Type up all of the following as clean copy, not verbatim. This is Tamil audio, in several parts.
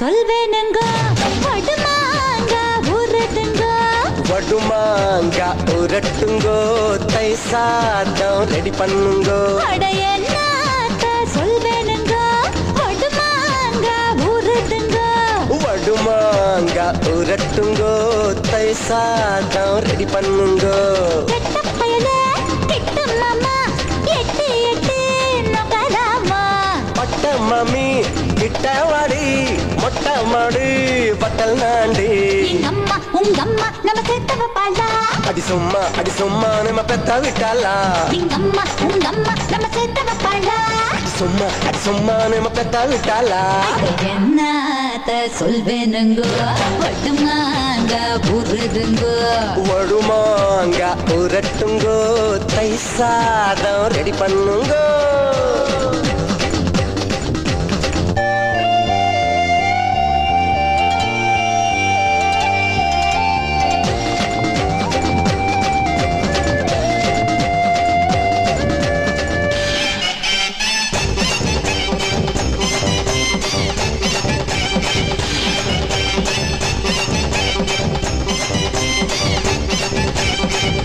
சொல்வேனுங்க வடுமாங்க உருட்டுங்க வடுமாங்க உரட்டுங்கோ தை சாதம் ரெடி பண்ணுங்கோ அடையன்னாத்த சொல்வேனுங்க வடுமாங்க உருட்டுங்க வடுமாங்க உரட்டுங்கோ தை சாதம் ரெடி பண்ணுங்கோ கெட்ட பயலே கிட்ட மாமா எட்டு எட்டு நகராமா பட்ட மாமி கிட்ட வாடி மொட்டை மாடு பட்டல் நாண்டி எங்கம்மா உங்கம்மா நம்ம சேர்த்தவ பாலா அடி சும்மா நம்ம பெத்த விட்டாளா எங்கம்மா உங்கம்மா நம்ம சேர்த்தவ பாலா அடி சும்மா நம்ம பெத்த விட்டாளா என்னத்த சொல்வேனுங்க வட்டுமாங்க புருதுங்க வடுமாங்க உரட்டுங்கோ தை சாதம் ரெடி பண்ணுங்கோ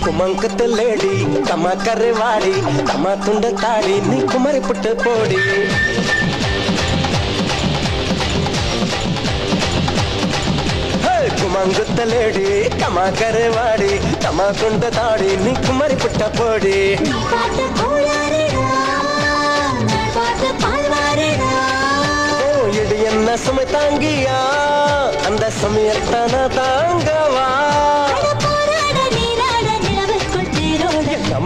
குமங்கத்து லேடி கம்மா கரைவாடி கம்மா துண்ட தாடி நீ குமரி புட்டு போடி குமங்குத்த லேடி கம்மா கரைவாடி கம்மா துண்ட தாடி நீ குமரி புட்ட போடி பாட்டு கோளாறுடா பாட்டு பால்வாறுடா இடி என்ன சுமை தாங்கியா அந்த சமயத்தான தாங்கவா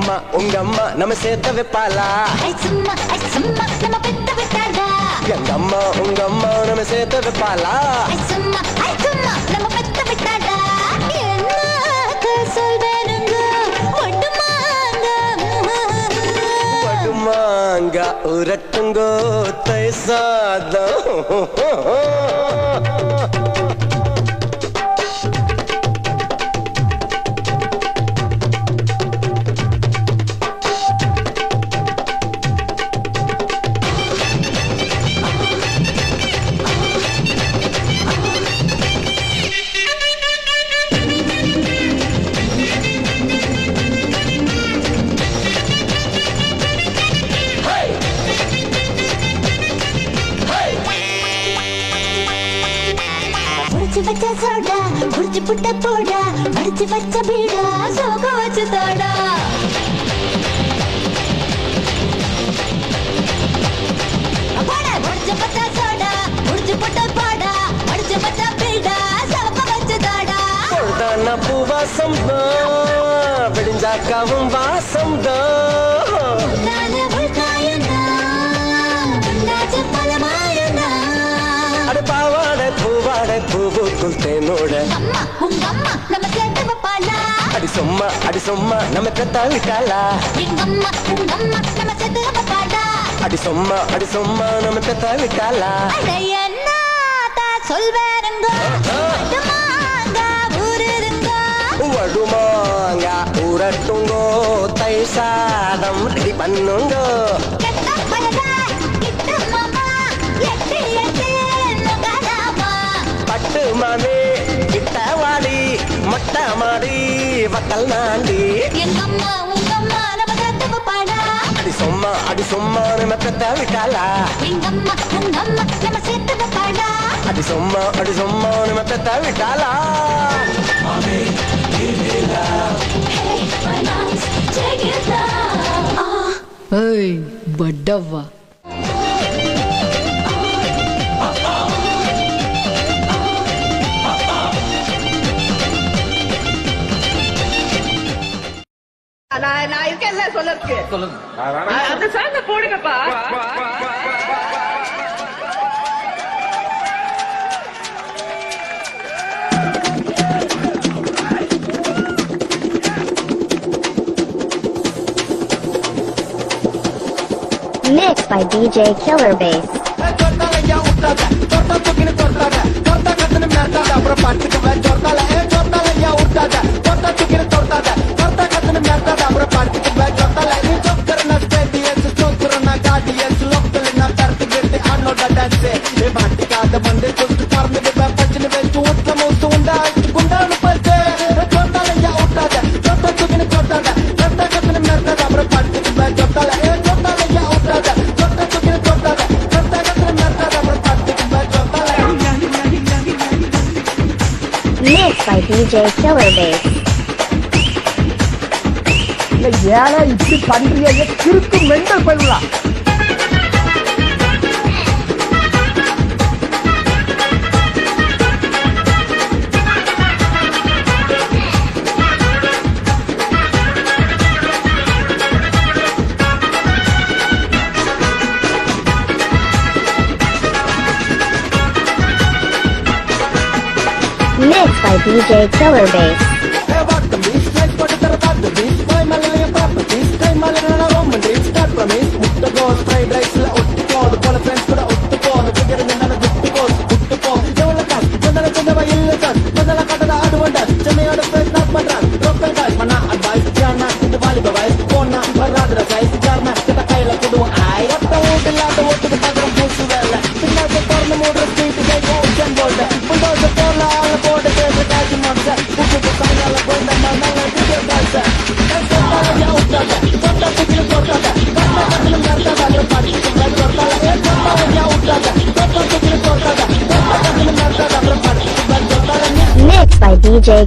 அம்மா உங்க அம்மா நம்ம சேர்த்த வைப்பாளா சும்மா நம்ம பெத்த விட்டாடா எங்க அம்மா உங்க அம்மா நம்ம சேர்த்த வைப்பாளா சும்மா நம்ம பெத்த விட்டாடா என்ன சொல்வேனுங்க வடுமாங்க உரட்டுங்கோ தை சாதம் வச்ச சோடா குடிச்சு புட்ட போடா அடிச்சு வச்ச பீடா சோக வச்சு தோடா குடிச்சு பச்ச சோடா குடிச்சு புட்ட போடா அடிச்சு வச்ச பீடா சோக வச்சு தோடா பொழுதான பூவாசம் தான் விடிஞ்சாக்காவும் வாசம் தான் அட பாவாடை பூவாடை பூவுக்குள் தேனோட உங்கம்மா நம்ம சேர்த்தவ பாலா அடி சும்மா நம்ம பெத்த விட்டாளா எங்கம்மா உங்கம்மா நம்ம சேர்த்தவ பாலா அடி சும்மா நம்ம பெத்த விட்டாளா என்னத்த சொல்வேனுங்க வடுமாங்க உருதுங்க வடுமாங்க உரட்டுங்கோ தை சாதம் ரெடி பண்ணுங்க கெட்ட பயலா கிட்ட மாமா எட்டு எட்டு நகராமா பட்டு மாமி கிட்ட வாடி மொட்டை மாடி வக்கல் நாண்டி எங்கம்மா உங்கம்மா நம்ம சேர்த்தவ பாலா அடி சும்மா நம்ம பெத்த விட்டாளா எங்கம்மா உங்கம்மா நம்ம சேர்த்தவ பாலா அடி சும்மா நம்ம பெத்த விட்டாளா ஏய் பட்டவா நான் இருக்கேன்ல சொல்லுங்க அந்த சாங்க போடுங்கப்பா Mixed by DJ Killer Bass. ಬಂಡೆ மறந்துடுவேன் பச்சுன்னு வச்சு ஊட்ல மூசு உண்டா குண்டானு பத்து சொத்தால யா விட்டாத சொத்த தூக்கின்னு சொத்தாத சொத்த கத்துன்னு மிரட்டாத அப்புறம் படுத்துக்குவேன் சொத்தால சொத்தால யா விட்டாத சொத்த தூக்கின்னு சொத்தாத சொத்த கத்துன்னு மிரட்டாத அப்புறம் படுத்துக்குவேன் சொத்தால Mixed by DJ Killer Bass. ஏழை இப்படி பண்றிய கிறுக்கு மெண்டல் போயிடலாம். Mixed by DJ Killer Bass. Mixed by DJ